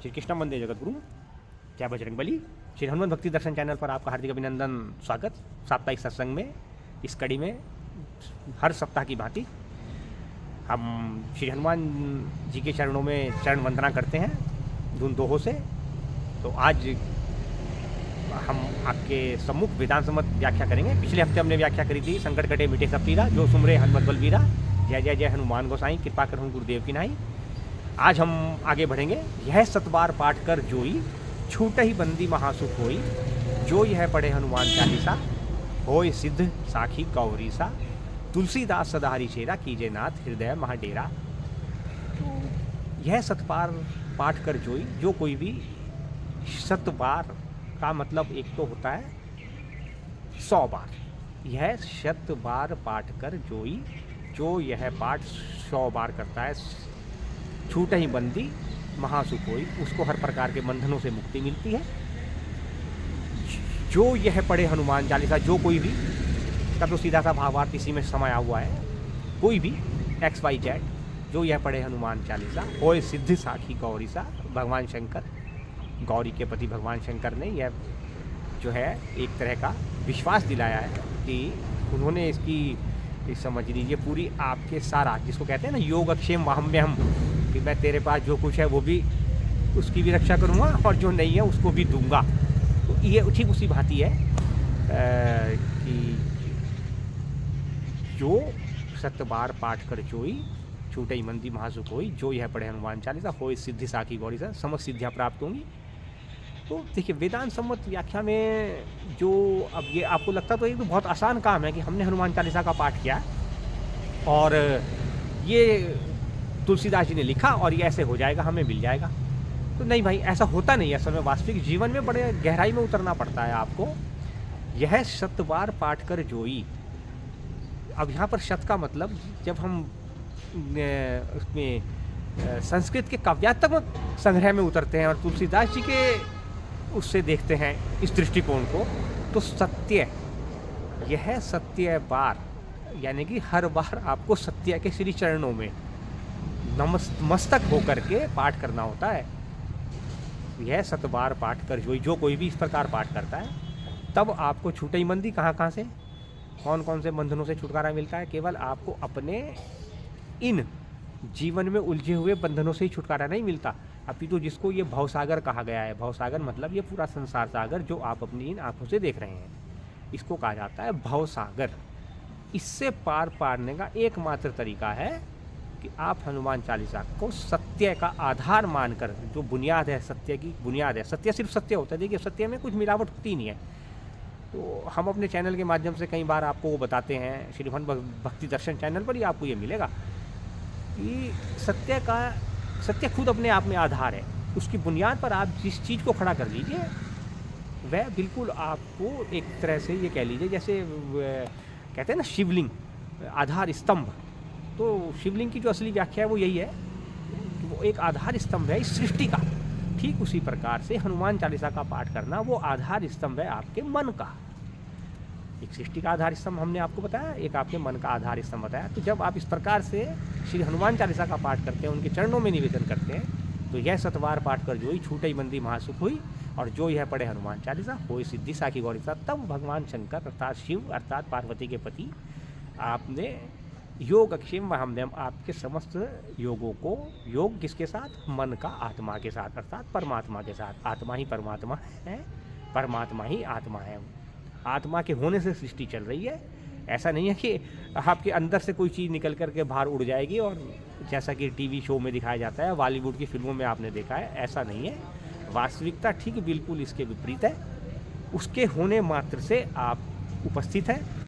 श्री कृष्ण वंदे जगतगुरु, जय बजरंगबली। श्री हनुमान भक्ति दर्शन चैनल पर आपका हार्दिक अभिनंदन, स्वागत। साप्ताहिक सत्संग में इस कड़ी में हर सप्ताह की भांति हम श्री हनुमान जी के चरणों में चरण वंदना करते हैं धुन दोहों से। तो आज हम आपके सम्मुख वेदांत सम्मत व्याख्या करेंगे। पिछले हफ्ते हमने व्याख्या करी थी संकट कटे मिटे सब पीरा, जो सुमरे हनुमत बलबीरा, जय जय जय हनुमान गोसाई, कृपा करहु गुरुदेव की नाई। आज हम आगे बढ़ेंगे। यह सतबार पाठ कर जोई, छूट ही बंदी महासुख होई, जो यह पढ़े हनुमान चालीसा, होय सिद्ध साखी गौरीसा, तुलसीदास सदाहरि चेरा, कीजे नाथ हृदय महाडेरा। तो यह सतबार पाठ कर जोई, जो कोई भी सतबार का मतलब एक तो होता है 100 बार। यह शतबार पाठ कर जोई, जो यह पाठ 100 बार करता है, छूट ही बंदी महासुख होई, उसको हर प्रकार के बंधनों से मुक्ति मिलती है। जो यह पढ़े हनुमान चालीसा, जो कोई भी, का तो सीधा सा भावार्थ इसी में समाया हुआ है, कोई भी XYZ, जो यह पढ़े हनुमान चालीसा, होय सिद्ध साखी गौरीसा, भगवान शंकर, गौरी के पति भगवान शंकर ने यह जो है एक तरह का विश्वास दिलाया है कि उन्होंने इसकी समझ लीजिए पूरी आपके सारा, जिसको कहते हैं ना योगक्षेम वाहम्यहम, कि मैं तेरे पास जो कुछ है वो भी, उसकी भी रक्षा करूँगा और जो नहीं है उसको भी दूंगा। तो ये ठीक उसी भांति है कि जो सतबार पाठ कर जोई, छूटई मंदी महासुख होई, जो यह पढ़े हनुमान चालीसा, होय सिद्धि साखी गौरी सा, समस्त सिद्धियाँ प्राप्त होंगी। तो देखिए वेदांत सम्मत व्याख्या में जो, अब ये आपको लगता तो ये तो बहुत आसान काम है कि हमने हनुमान चालीसा का पाठ किया और ये तुलसीदास जी ने लिखा और ये ऐसे हो जाएगा, हमें मिल जाएगा। तो नहीं भाई, ऐसा होता नहीं है। असल में वास्तविक जीवन में बड़े गहराई में उतरना पड़ता है आपको। यह शतबार पाठ कर जोई, अब यहाँ पर शत का मतलब, जब हम उसमें संस्कृत के काव्यात्मक संग्रह में उतरते हैं और तुलसीदास जी के उससे देखते हैं इस दृष्टिकोण को, तो सत्य, यह सत्य बार, यानी कि हर बार आपको सत्य के श्री चरणों में नतमस्तक होकर के पाठ करना होता है। यह सतबार पाठ कर जोई, जो कोई भी इस प्रकार पाठ करता है, तब आपको छूटई बंदी, कहाँ से, कौन कौन से बंधनों से छुटकारा मिलता है? केवल आपको अपने इन जीवन में उलझे हुए बंधनों से ही छुटकारा नहीं मिलता, अपितु जिसको ये भवसागर कहा गया है। भवसागर मतलब ये पूरा संसार सागर जो आप अपनी इन आंखों से देख रहे हैं, इसको कहा जाता है भवसागर। इससे पार पारने का एकमात्र तरीका है कि आप हनुमान चालीसा को सत्य का आधार मानकर, जो बुनियाद है, सत्य की बुनियाद है, सत्य सिर्फ सत्य होता है। देखिए सत्य में कुछ मिलावट होती नहीं है। तो हम अपने चैनल के माध्यम से कई बार आपको वो बताते हैं, श्री हनुमान भक्ति दर्शन चैनल पर ही आपको ये मिलेगा कि सत्य खुद अपने आप में आधार है। उसकी बुनियाद पर आप जिस चीज़ को खड़ा कर लीजिए, वह बिल्कुल आपको एक तरह से ये कह लीजिए, जैसे कहते हैं ना शिवलिंग, आधार स्तंभ। तो शिवलिंग की जो असली व्याख्या है वो यही है कि वो एक आधार स्तंभ है इस सृष्टि का। ठीक उसी प्रकार से हनुमान चालीसा का पाठ करना वो आधार स्तंभ है आपके मन का। एक सृष्टि का आधार स्तंभ हमने आपको बताया, एक आपके मन का आधार स्तंभ बताया। तो जब आप इस प्रकार से श्री हनुमान चालीसा का पाठ करते हैं, उनके चरणों में निवेदन करते हैं, तो यह सतबार पाठ कर जोई, छूटई बंदी महासुख हुई, और जो यह पढ़े हनुमान चालीसा, होय सिद्धि साखी गौरीसा, तब भगवान शंकर अर्थात शिव अर्थात पार्वती के पति आपने योग अक्षेम वाहम्यम, आपके समस्त योगों को, योग किसके साथ? मन का आत्मा के साथ, अर्थात परमात्मा के साथ। आत्मा ही परमात्मा है, परमात्मा ही आत्मा है। आत्मा के होने से सृष्टि चल रही है। ऐसा नहीं है कि आपके अंदर से कोई चीज़ निकल कर के बाहर उड़ जाएगी, और जैसा कि टीवी शो में दिखाया जाता है, बॉलीवुड की फिल्मों में आपने देखा है, ऐसा नहीं है। वास्तविकता ठीक बिल्कुल इसके विपरीत है। उसके होने मात्र से आप उपस्थित हैं।